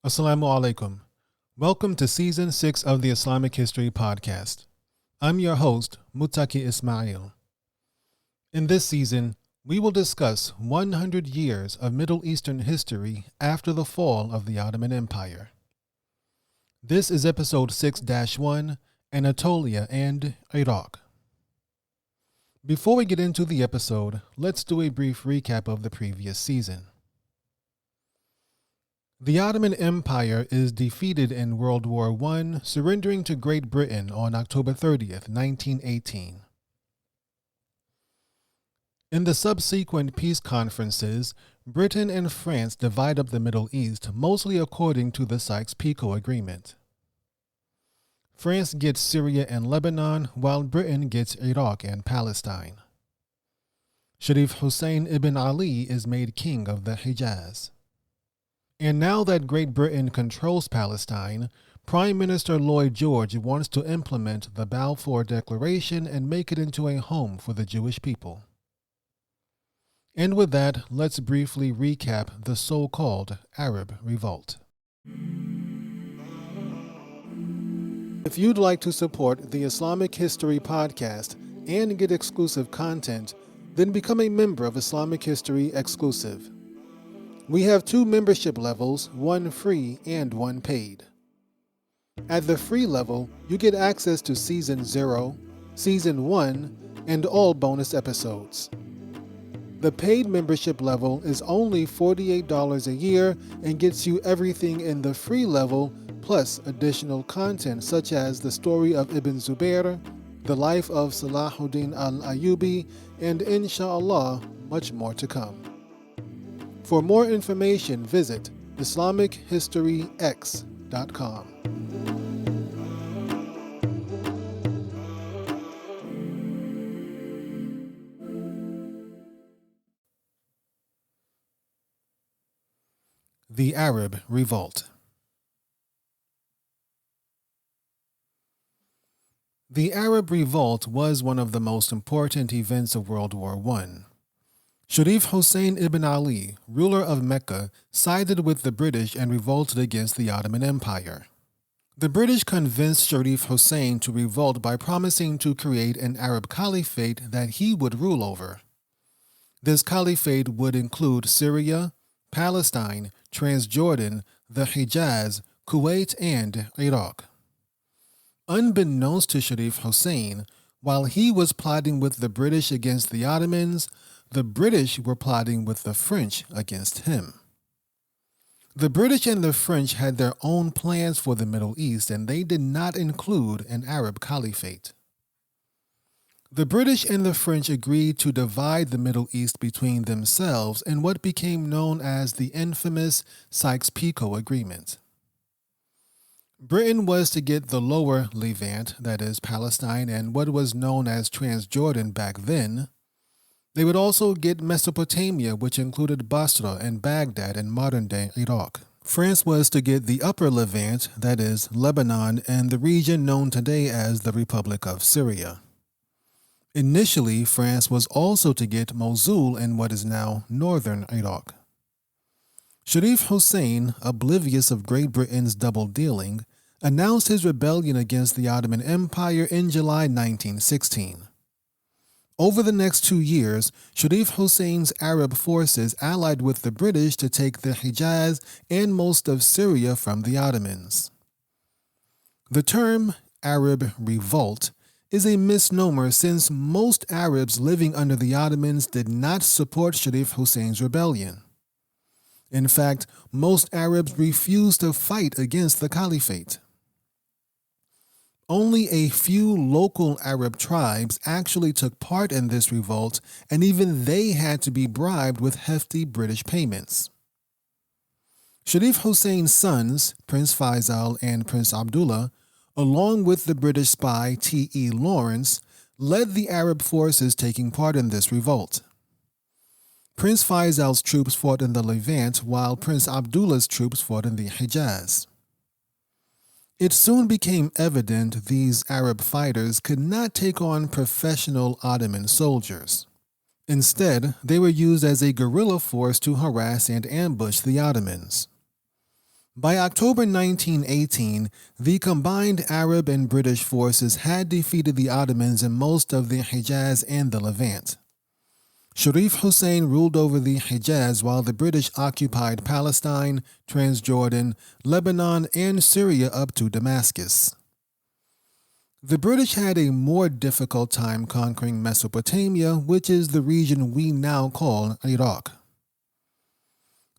Assalamu alaikum. Welcome to Season 6 of the Islamic History Podcast. I'm your host, Muttaqi Ismail. In this season, we will discuss 100 years of Middle Eastern history after the fall of the Ottoman Empire. This is episode 6-1, Anatolia and Iraq. Before we get into the episode, let's do a brief recap of the previous season. The Ottoman Empire is defeated in World War I, surrendering to Great Britain on October 30th, 1918. In the subsequent peace conferences, Britain and France divide up the Middle East mostly according to the Sykes-Picot Agreement. France gets Syria and Lebanon, while Britain gets Iraq and Palestine. Sharif Hussein ibn Ali is made king of the Hijaz. And now that Great Britain controls Palestine, Prime Minister Lloyd George wants to implement the Balfour Declaration and make it into a home for the Jewish people. And with that, let's briefly recap the so-called Arab Revolt. If you'd like to support the Islamic History Podcast and get exclusive content, then become a member of Islamic History Exclusive. We have 2 membership levels, one free and one paid. At the free level, you get access to Season 0, Season 1, and all bonus episodes. The paid membership level is only $48 a year and gets you everything in the free level, plus additional content such as the story of Ibn Zubayr, the life of Salahuddin al-Ayyubi, and inshallah, much more to come. For more information, visit IslamicHistoryX.com. The Arab Revolt. The Arab Revolt was one of the most important events of World War I. Sharif Hussein ibn Ali, ruler of Mecca, sided with the British and revolted against the Ottoman Empire. The British convinced Sharif Hussein to revolt by promising to create an Arab caliphate that he would rule over. This caliphate would include Syria, Palestine, Transjordan, the Hijaz, Kuwait, and Iraq. Unbeknownst to Sharif Hussein, while he was plotting with the British against the Ottomans, the British were plotting with the French against him. The British and the French had their own plans for the Middle East, and they did not include an Arab caliphate. The British and the French agreed to divide the Middle East between themselves in what became known as the infamous Sykes-Picot Agreement. Britain was to get the lower Levant, that is Palestine, and what was known as Transjordan back then. They would also get Mesopotamia, which included Basra and Baghdad in modern-day Iraq. France was to get the upper Levant, that is Lebanon, and the region known today as the Republic of Syria. Initially, France was also to get Mosul in what is now northern Iraq. Sharif Hussein, oblivious of Great Britain's double-dealing, announced his rebellion against the Ottoman Empire in July 1916. Over the next 2 years, Sharif Hussein's Arab forces allied with the British to take the Hijaz and most of Syria from the Ottomans. The term Arab Revolt is a misnomer since most Arabs living under the Ottomans did not support Sharif Hussein's rebellion. In fact, most Arabs refused to fight against the caliphate. Only a few local Arab tribes actually took part in this revolt, and even they had to be bribed with hefty British payments. Sharif Hussein's sons, Prince Faisal and Prince Abdullah, along with the British spy T.E. Lawrence, led the Arab forces taking part in this revolt. Prince Faisal's troops fought in the Levant, while Prince Abdullah's troops fought in the Hijaz. It soon became evident these Arab fighters could not take on professional Ottoman soldiers. Instead, they were used as a guerrilla force to harass and ambush the Ottomans. By October 1918, the combined Arab and British forces had defeated the Ottomans in most of the Hejaz and the Levant. Sharif Hussein ruled over the Hejaz while the British occupied Palestine, Transjordan, Lebanon, and Syria up to Damascus. The British had a more difficult time conquering Mesopotamia, which is the region we now call Iraq.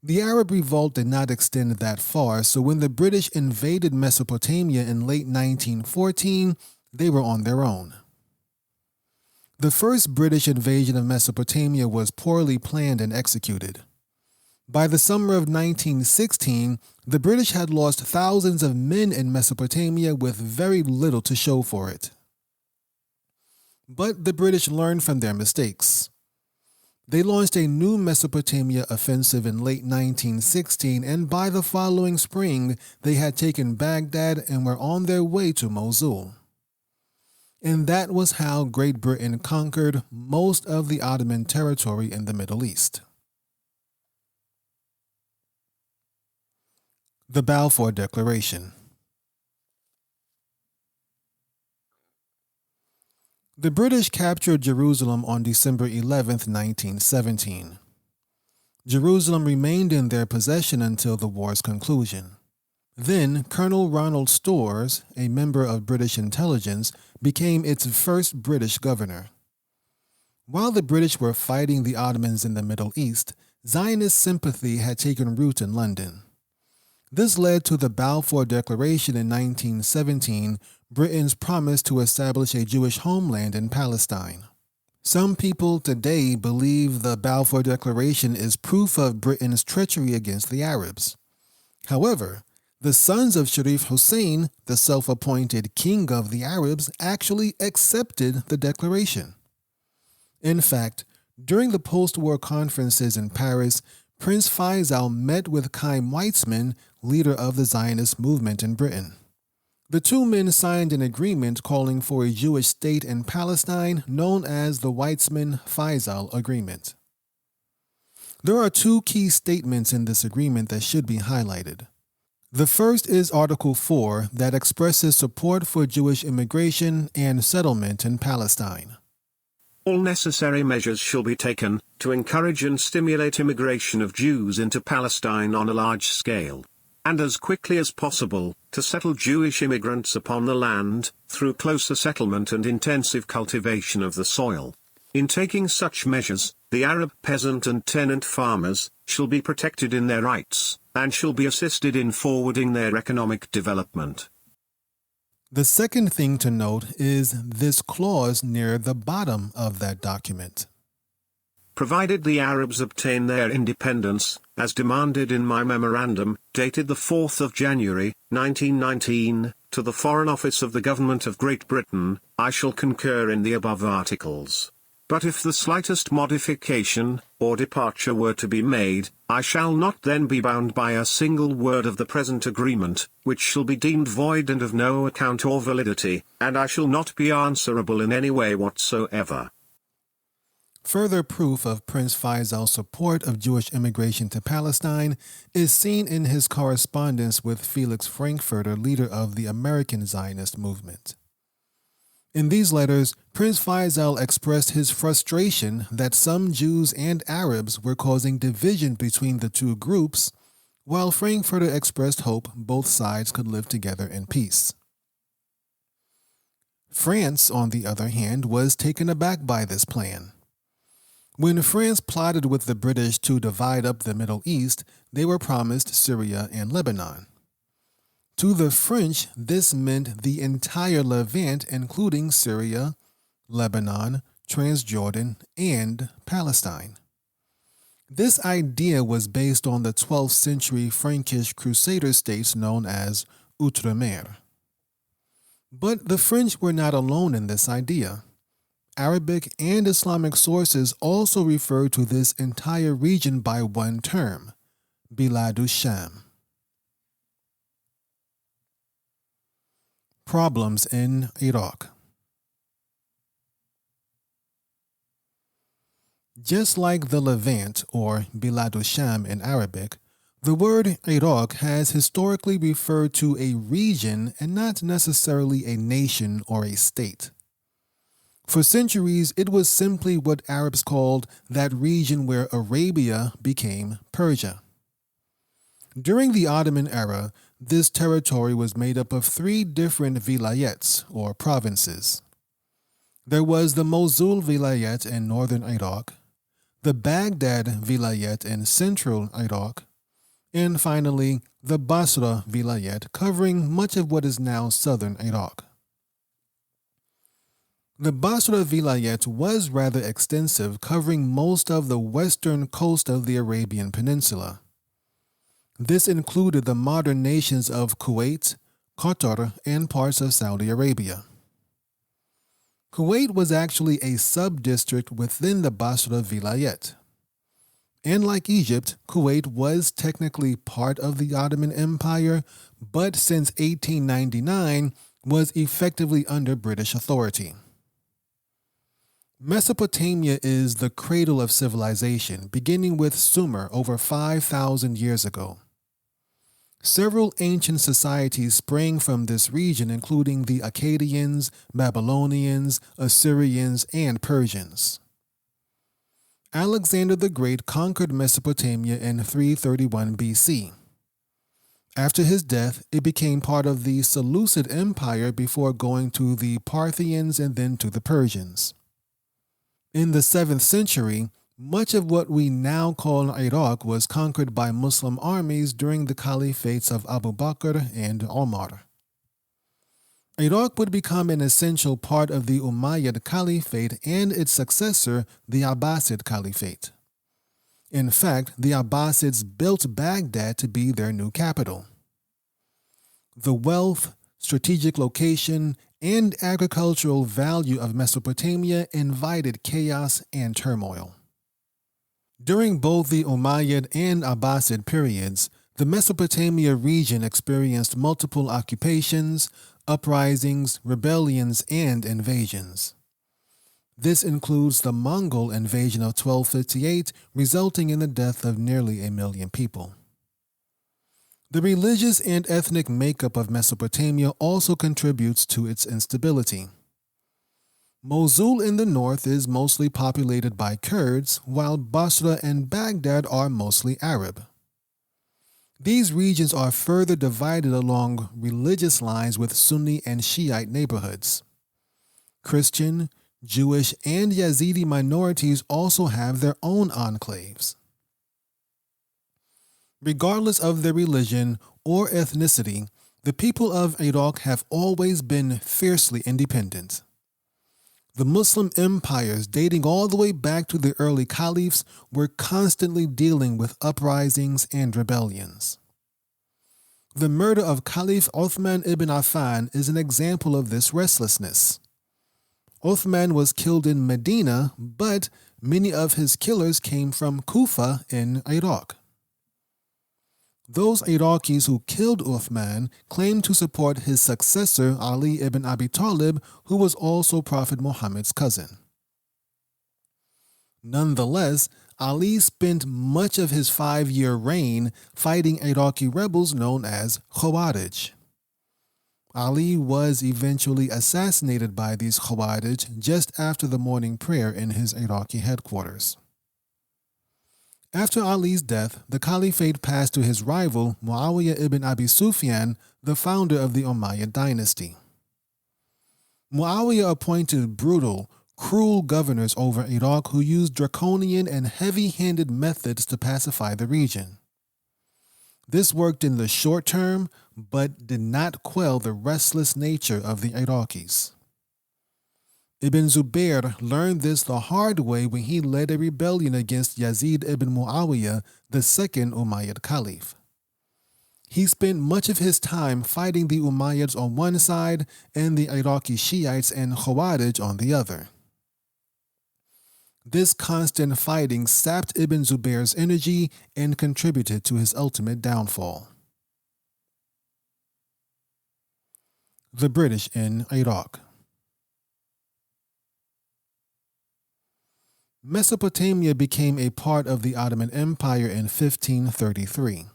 The Arab Revolt did not extend that far, so when the British invaded Mesopotamia in late 1914, they were on their own. The first British invasion of Mesopotamia was poorly planned and executed. By the summer of 1916, the British had lost thousands of men in Mesopotamia with very little to show for it. But the British learned from their mistakes. They launched a new Mesopotamia offensive in late 1916, and by the following spring, they had taken Baghdad and were on their way to Mosul. And that was how Great Britain conquered most of the Ottoman territory in the Middle East. The Balfour Declaration. The British captured Jerusalem on December 11, 1917. Jerusalem remained in their possession until the war's conclusion. Then, Colonel Ronald Storrs, a member of British intelligence, became its first British governor. While the British were fighting the Ottomans in the Middle East, Zionist sympathy had taken root in London. This led to the Balfour Declaration in 1917, Britain's promise to establish a Jewish homeland in Palestine. Some people today believe the Balfour Declaration is proof of Britain's treachery against the Arabs. However, the sons of Sharif Hussein, the self-appointed king of the Arabs, actually accepted the declaration. In fact, during the post-war conferences in Paris, Prince Faisal met with Chaim Weizmann, leader of the Zionist movement in Britain. The two men signed an agreement calling for a Jewish state in Palestine known as the Weizmann-Faisal Agreement. There are two key statements in this agreement that should be highlighted. The first is Article 4 that expresses support for Jewish immigration and settlement in Palestine. All necessary measures shall be taken to encourage and stimulate immigration of Jews into Palestine on a large scale, and as quickly as possible, to settle Jewish immigrants upon the land, through closer settlement and intensive cultivation of the soil. In taking such measures, the Arab peasant and tenant farmers shall be protected in their rights, and shall be assisted in forwarding their economic development. The second thing to note is this clause near the bottom of that document. Provided the Arabs obtain their independence, as demanded in my memorandum, dated the 4th of January, 1919, to the Foreign Office of the Government of Great Britain, I shall concur in the above articles. But if the slightest modification, or departure were to be made, I shall not then be bound by a single word of the present agreement, which shall be deemed void and of no account or validity, and I shall not be answerable in any way whatsoever. Further proof of Prince Faisal's support of Jewish immigration to Palestine is seen in his correspondence with Felix Frankfurter, leader of the American Zionist movement. In these letters, Prince Faisal expressed his frustration that some Jews and Arabs were causing division between the two groups, while Frankfurter expressed hope both sides could live together in peace. France, on the other hand, was taken aback by this plan. When France plotted with the British to divide up the Middle East, they were promised Syria and Lebanon. To the French, this meant the entire Levant, including Syria, Lebanon, Transjordan, and Palestine. This idea was based on the 12th century Frankish crusader states known as Outremer. But the French were not alone in this idea. Arabic and Islamic sources also refer to this entire region by one term, Biladu Sham. Problems in Iraq. Just like the Levant, or Biladu Sham in Arabic, The word Iraq has historically referred to a region and not necessarily a nation or a state. For centuries, it was simply what Arabs called that region where Arabia became Persia. During the Ottoman era, this territory was made up of three different vilayets, or provinces. There was the Mosul vilayet in northern Iraq, the Baghdad vilayet in central Iraq, and finally, the Basra vilayet, covering much of what is now southern Iraq. The Basra vilayet was rather extensive, covering most of the western coast of the Arabian Peninsula. This included the modern nations of Kuwait, Qatar, and parts of Saudi Arabia. Kuwait was actually a sub-district within the Basra vilayet. And like Egypt, Kuwait was technically part of the Ottoman Empire, but since 1899 was effectively under British authority. Mesopotamia is the cradle of civilization, beginning with Sumer over 5,000 years ago. Several ancient societies sprang from this region, including the Akkadians, Babylonians, Assyrians, and Persians. Alexander the Great conquered Mesopotamia in 331 BC. After his death, it became part of the Seleucid Empire before going to the Parthians and then to the Persians. In the 7th century, much of what we now call Iraq was conquered by Muslim armies during the caliphates of Abu Bakr and Omar. Iraq would become an essential part of the Umayyad Caliphate and its successor, the Abbasid Caliphate. In fact, the Abbasids built Baghdad to be their new capital. The wealth, strategic location, and agricultural value of Mesopotamia invited chaos and turmoil. During both the Umayyad and Abbasid periods, the Mesopotamia region experienced multiple occupations, uprisings, rebellions, and invasions. This includes the Mongol invasion of 1258, resulting in the death of nearly 1 million people. The religious and ethnic makeup of Mesopotamia also contributes to its instability. Mosul in the north is mostly populated by Kurds, while Basra and Baghdad are mostly Arab. These regions are further divided along religious lines with Sunni and Shiite neighborhoods. Christian, Jewish, and Yazidi minorities also have their own enclaves. Regardless of their religion or ethnicity, the people of Iraq have always been fiercely independent. The Muslim empires, dating all the way back to the early caliphs, were constantly dealing with uprisings and rebellions. The murder of Caliph Othman ibn Affan is an example of this restlessness. Othman was killed in Medina, but many of his killers came from Kufa in Iraq. Those Iraqis who killed Uthman claimed to support his successor Ali ibn Abi Talib, who was also Prophet Muhammad's cousin. Nonetheless, Ali spent much of his 5-year reign fighting Iraqi rebels known as Khawarij. Ali was eventually assassinated by these Khawarij just after the morning prayer in his Iraqi headquarters. After Ali's death, the caliphate passed to his rival Muawiyah ibn Abi Sufyan, the founder of the Umayyad dynasty. Muawiyah appointed brutal, cruel governors over Iraq who used draconian and heavy-handed methods to pacify the region. This worked in the short term, but did not quell the restless nature of the Iraqis. Ibn Zubayr learned this the hard way when he led a rebellion against Yazid ibn Muawiyah, the second Umayyad Caliph. He spent much of his time fighting the Umayyads on one side and the Iraqi Shiites and Khawarij on the other. This constant fighting sapped Ibn Zubayr's energy and contributed to his ultimate downfall. The British in Iraq. Mesopotamia became a part of the Ottoman Empire in 1533.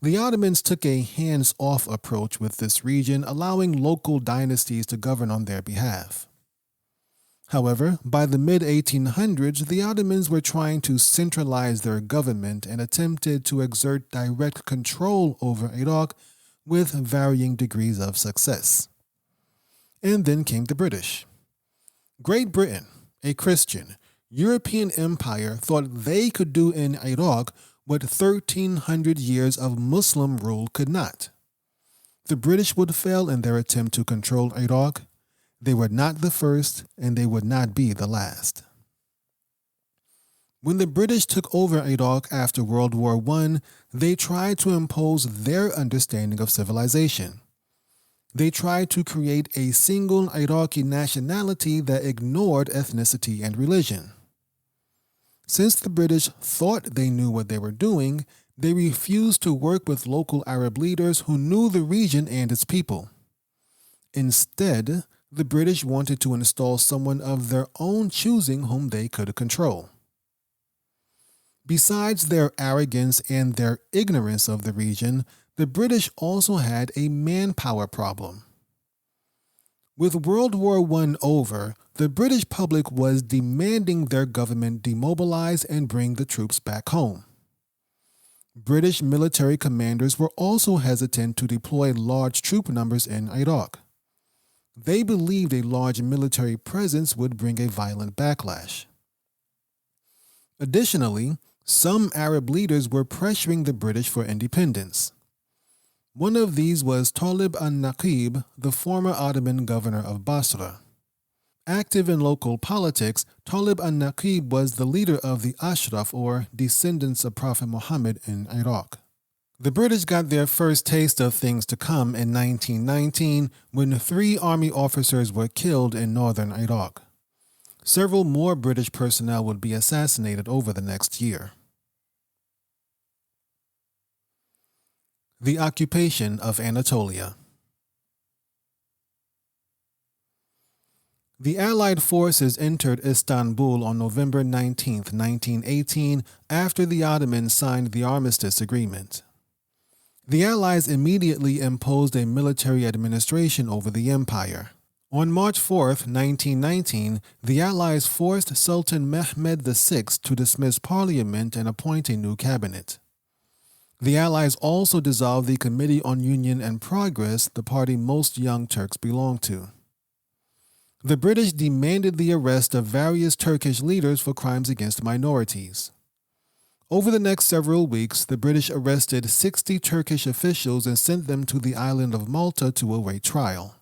The Ottomans took a hands-off approach with this region, allowing local dynasties to govern on their behalf. However, by the mid-1800s, the Ottomans were trying to centralize their government and attempted to exert direct control over Iraq with varying degrees of success. And then came the British. Great Britain, a Christian, European empire, thought they could do in Iraq what 1,300 years of Muslim rule could not. The British would fail in their attempt to control Iraq. They were not the first, and they would not be the last. When the British took over Iraq after World War I, they tried to impose their understanding of civilization. They tried to create a single Iraqi nationality that ignored ethnicity and religion. Since the British thought they knew what they were doing, they refused to work with local Arab leaders who knew the region and its people. Instead, the British wanted to install someone of their own choosing whom they could control. Besides their arrogance and their ignorance of the region, the British also had a manpower problem. With World War I over, the British public was demanding their government demobilize and bring the troops back home. British military commanders were also hesitant to deploy large troop numbers in Iraq. They believed a large military presence would bring a violent backlash. Additionally, some Arab leaders were pressuring the British for independence. One of these was Talib an-Naqib, the former Ottoman governor of Basra. Active in local politics, Talib an-Naqib was the leader of the Ashraf, or descendants of Prophet Muhammad, in Iraq. The British got their first taste of things to come in 1919 when 3 army officers were killed in northern Iraq. Several more British personnel would be assassinated over the next year. The occupation of Anatolia. The Allied forces entered Istanbul on November 19, 1918, after the Ottomans signed the Armistice Agreement. The Allies immediately imposed a military administration over the empire. On March 4, 1919, the Allies forced Sultan Mehmed VI to dismiss parliament and appoint a new cabinet. The Allies also dissolved the Committee on Union and Progress, the party most young Turks belonged to. The British demanded the arrest of various Turkish leaders for crimes against minorities. Over the next several weeks, the British arrested 60 Turkish officials and sent them to the island of Malta to await trial.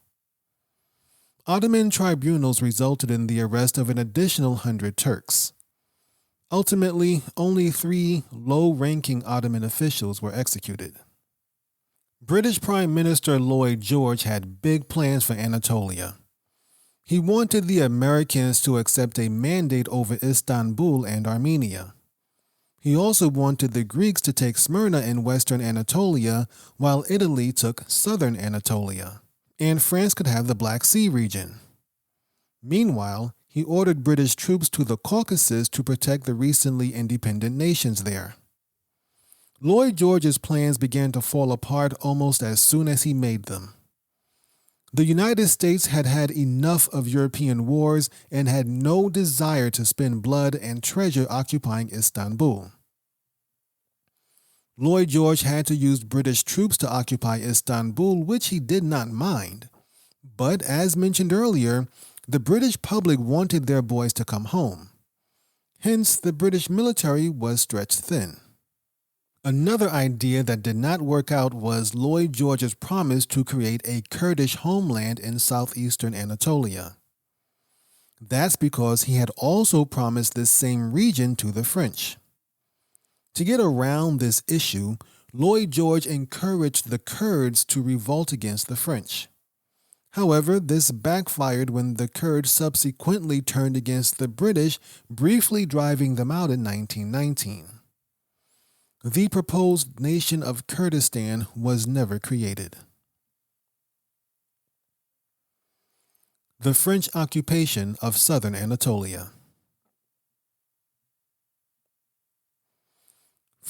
Ottoman tribunals resulted in the arrest of an additional 100 Turks. Ultimately, only 3 low-ranking Ottoman officials were executed. British Prime Minister Lloyd George had big plans for Anatolia. He wanted the Americans to accept a mandate over Istanbul and Armenia. He also wanted the Greeks to take Smyrna in western Anatolia, while Italy took southern Anatolia, and France could have the Black Sea region. Meanwhile, he ordered British troops to the Caucasus to protect the recently independent nations there. Lloyd George's plans began to fall apart almost as soon as he made them. The United States had had enough of European wars and had no desire to spend blood and treasure occupying Istanbul. Lloyd George had to use British troops to occupy Istanbul, which he did not mind. But as mentioned earlier, the British public wanted their boys to come home. Hence, the British military was stretched thin. Another idea that did not work out was Lloyd George's promise to create a Kurdish homeland in southeastern Anatolia. That's because he had also promised this same region to the French. To get around this issue, Lloyd George encouraged the Kurds to revolt against the French. However, this backfired when the Kurds subsequently turned against the British, briefly driving them out in 1919. The proposed nation of Kurdistan was never created. The French occupation of southern Anatolia.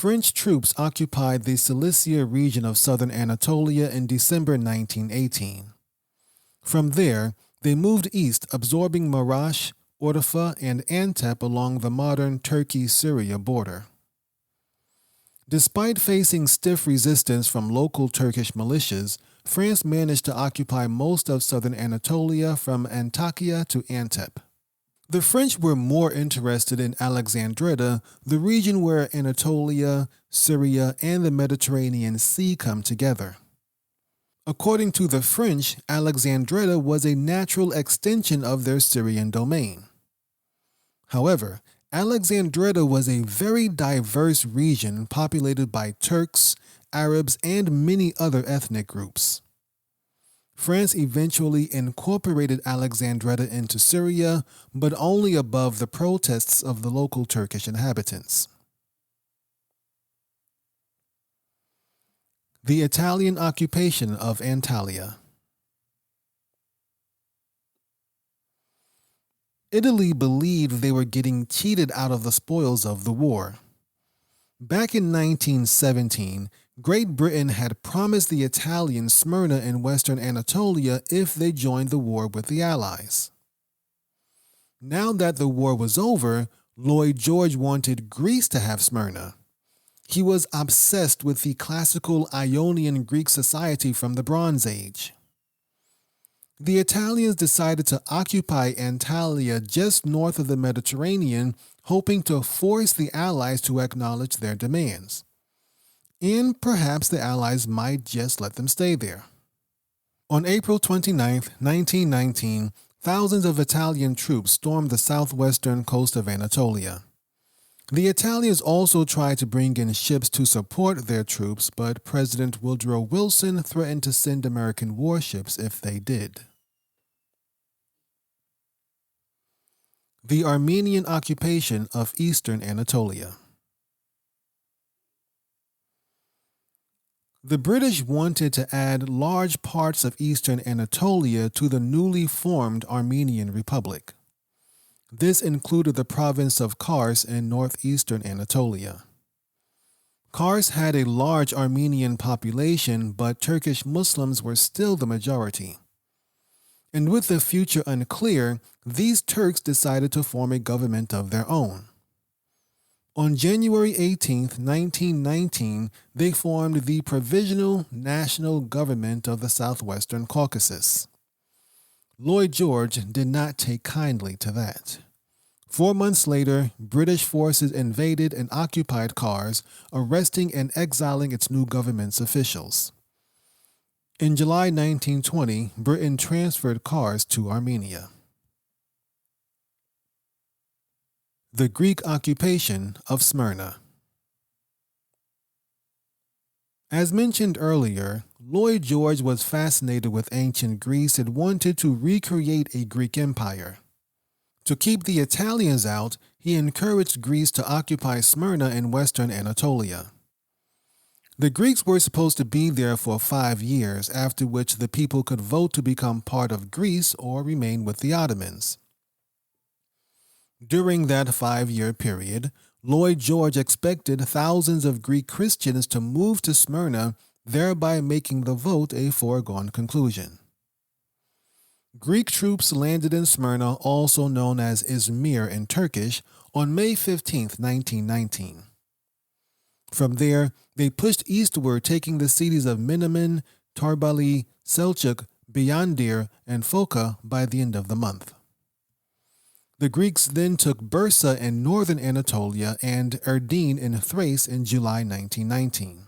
French troops occupied the Cilicia region of southern Anatolia in December 1918. From there, they moved east, absorbing Marash, Ordofa, and Antep along the modern Turkey-Syria border. Despite facing stiff resistance from local Turkish militias, France managed to occupy most of southern Anatolia from Antakya to Antep. The French were more interested in Alexandretta, the region where Anatolia, Syria, and the Mediterranean Sea come together. According to the French, Alexandretta was a natural extension of their Syrian domain. However, Alexandretta was a very diverse region populated by Turks, Arabs, and many other ethnic groups. France eventually incorporated Alexandretta into Syria, but only above the protests of the local Turkish inhabitants. The Italian occupation of Antalya. Italy believed they were getting cheated out of the spoils of the war. Back in 1917, Great Britain had promised the Italians Smyrna in western Anatolia if they joined the war with the Allies. Now that the war was over, Lloyd George wanted Greece to have Smyrna. He was obsessed with the classical Ionian Greek society from the Bronze Age. The Italians decided to occupy Antalya just north of the Mediterranean, hoping to force the Allies to acknowledge their demands. And perhaps the Allies might just let them stay there. On April 29, 1919, thousands of Italian troops stormed the southwestern coast of Anatolia. The Italians also tried to bring in ships to support their troops, but President Woodrow Wilson threatened to send American warships if they did. The Armenian occupation of eastern Anatolia. The British wanted to add large parts of eastern Anatolia to the newly formed Armenian Republic. This included the province of Kars in northeastern Anatolia. Kars had a large Armenian population, but Turkish Muslims were still the majority. And with the future unclear, these Turks decided to form a government of their own. On January 18, 1919, they formed the Provisional National Government of the Southwestern Caucasus. Lloyd George did not take kindly to that. 4 months later, British forces invaded and occupied Kars, arresting and exiling its new government's officials. In July 1920, Britain transferred Kars to Armenia. The Greek occupation of Smyrna. As mentioned earlier, Lloyd George was fascinated with ancient Greece and wanted to recreate a Greek empire. To keep the Italians out, he encouraged Greece to occupy Smyrna in western Anatolia. The Greeks were supposed to be there for 5 years, after which the people could vote to become part of Greece or remain with the Ottomans. During that 5-year period, Lloyd George expected thousands of Greek Christians to move to Smyrna, thereby making the vote a foregone conclusion. Greek troops landed in Smyrna, also known as Izmir in Turkish, on May 15, 1919. From there, they pushed eastward, taking the cities of Menemen, Tarbali, Selçuk, Biyandir, and Foça by the end of the month. The Greeks then took Bursa in northern Anatolia and Erdene in Thrace in July 1919.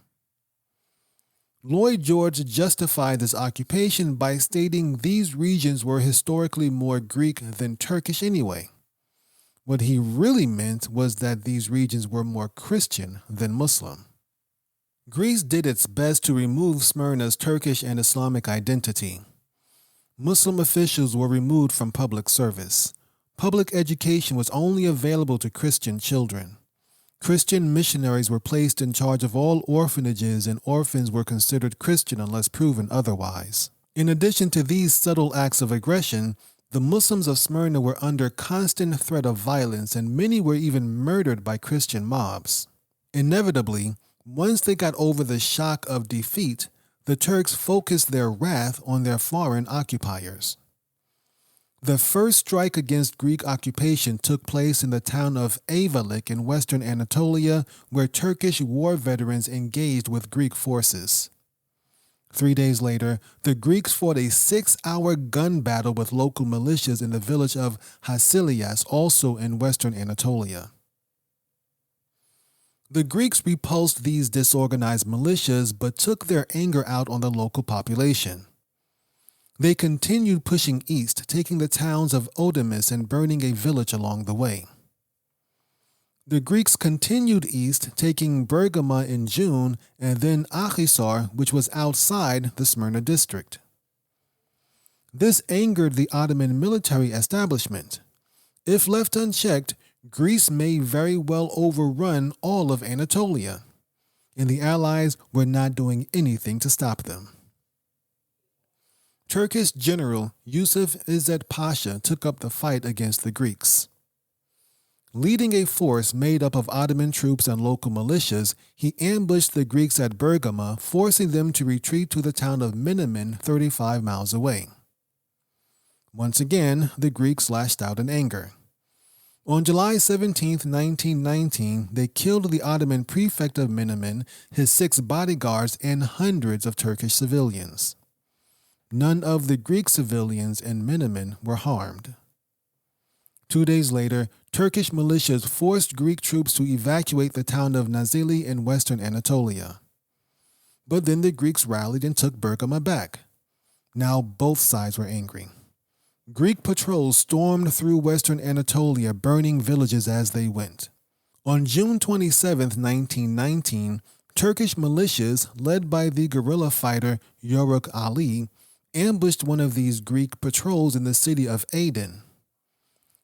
Lloyd George justified this occupation by stating these regions were historically more Greek than Turkish anyway. What he really meant was that these regions were more Christian than Muslim. Greece did its best to remove Smyrna's Turkish and Islamic identity. Muslim officials were removed from public service. Public education was only available to Christian children. Christian missionaries were placed in charge of all orphanages, and orphans were considered Christian unless proven otherwise. In addition to these subtle acts of aggression, the Muslims of Smyrna were under constant threat of violence, and many were even murdered by Christian mobs. Inevitably, once they got over the shock of defeat, the Turks focused their wrath on their foreign occupiers. The first strike against Greek occupation took place in the town of Ayvalık in western Anatolia, where Turkish war veterans engaged with Greek forces. 3 days later, the Greeks fought a 6-hour gun battle with local militias in the village of Hasilias, also in western Anatolia. The Greeks repulsed these disorganized militias but took their anger out on the local population. They continued pushing east, taking the towns of Odamis and burning a village along the way. The Greeks continued east, taking Bergama in June and then Akhisar, which was outside the Smyrna district. This angered the Ottoman military establishment. If left unchecked, Greece may very well overrun all of Anatolia, and the Allies were not doing anything to stop them. Turkish General Yusuf İzzet Pasha took up the fight against the Greeks. Leading a force made up of Ottoman troops and local militias, he ambushed the Greeks at Bergama, forcing them to retreat to the town of Menemen, 35 miles away. Once again, the Greeks lashed out in anger. On July 17, 1919, they killed the Ottoman prefect of Menemen, his 6 bodyguards, and hundreds of Turkish civilians. None of the Greek civilians in Menemen were harmed. 2 days later, Turkish militias forced Greek troops to evacuate the town of Nazilli in western Anatolia. But then the Greeks rallied and took Bergama back. Now both sides were angry. Greek patrols stormed through western Anatolia, burning villages as they went. On June 27, 1919, Turkish militias, led by the guerrilla fighter Yörük Ali, ambushed one of these Greek patrols in the city of Aydin.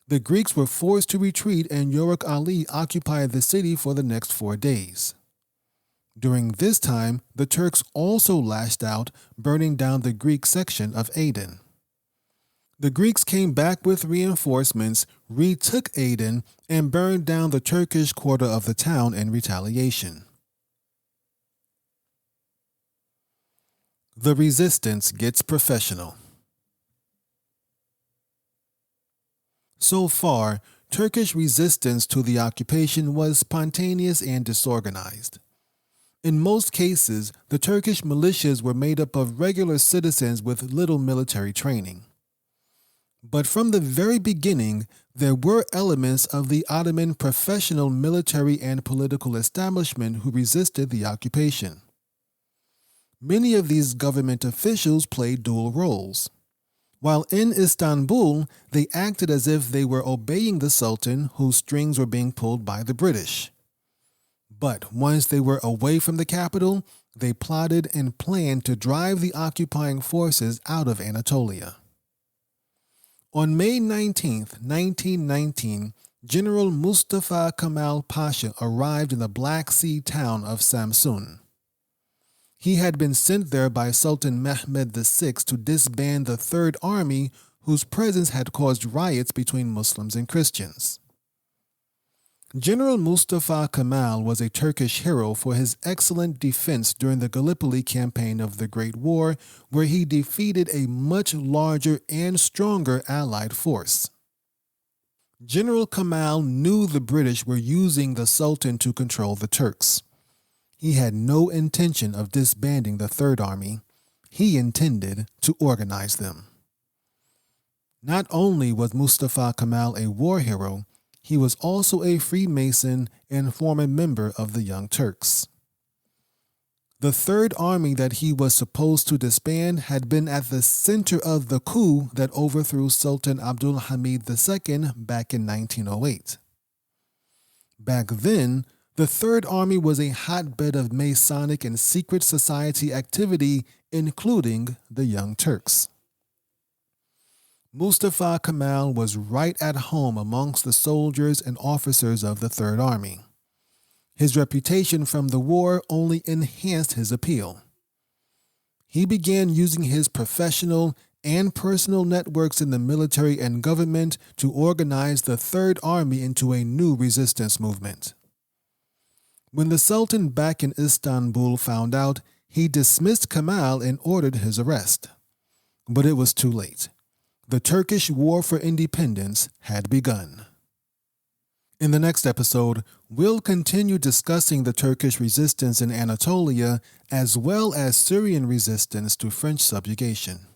The Greeks were forced to retreat and Yörük Ali occupied the city for the next 4 days. During this time, the Turks also lashed out, burning down the Greek section of Aydin. The Greeks came back with reinforcements, retook Aydin, and burned down the Turkish quarter of the town in retaliation. The resistance gets professional. So far, Turkish resistance to the occupation was spontaneous and disorganized. In most cases, the Turkish militias were made up of regular citizens with little military training. But from the very beginning, there were elements of the Ottoman professional military and political establishment who resisted the occupation. Many of these government officials played dual roles. While in Istanbul, they acted as if they were obeying the Sultan whose strings were being pulled by the British. But once they were away from the capital, they plotted and planned to drive the occupying forces out of Anatolia. On May 19, 1919, General Mustafa Kemal Pasha arrived in the Black Sea town of Samsun. He had been sent there by Sultan Mehmed VI to disband the Third Army, whose presence had caused riots between Muslims and Christians. General Mustafa Kemal was a Turkish hero for his excellent defense during the Gallipoli campaign of the Great War, where he defeated a much larger and stronger Allied force. General Kemal knew the British were using the Sultan to control the Turks. He had no intention of disbanding the Third Army. He intended to organize them. Not only was Mustafa Kemal a war hero, he was also a Freemason and former member of the Young Turks. The Third Army that he was supposed to disband had been at the center of the coup that overthrew Sultan Abdul Hamid II back in 1908. Back then, the Third Army was a hotbed of Masonic and secret society activity, including the Young Turks. Mustafa Kemal was right at home amongst the soldiers and officers of the Third Army. His reputation from the war only enhanced his appeal. He began using his professional and personal networks in the military and government to organize the Third Army into a new resistance movement. When the Sultan back in Istanbul found out, he dismissed Kemal and ordered his arrest. But it was too late. The Turkish War for Independence had begun. In the next episode, we'll continue discussing the Turkish resistance in Anatolia as well as Syrian resistance to French subjugation.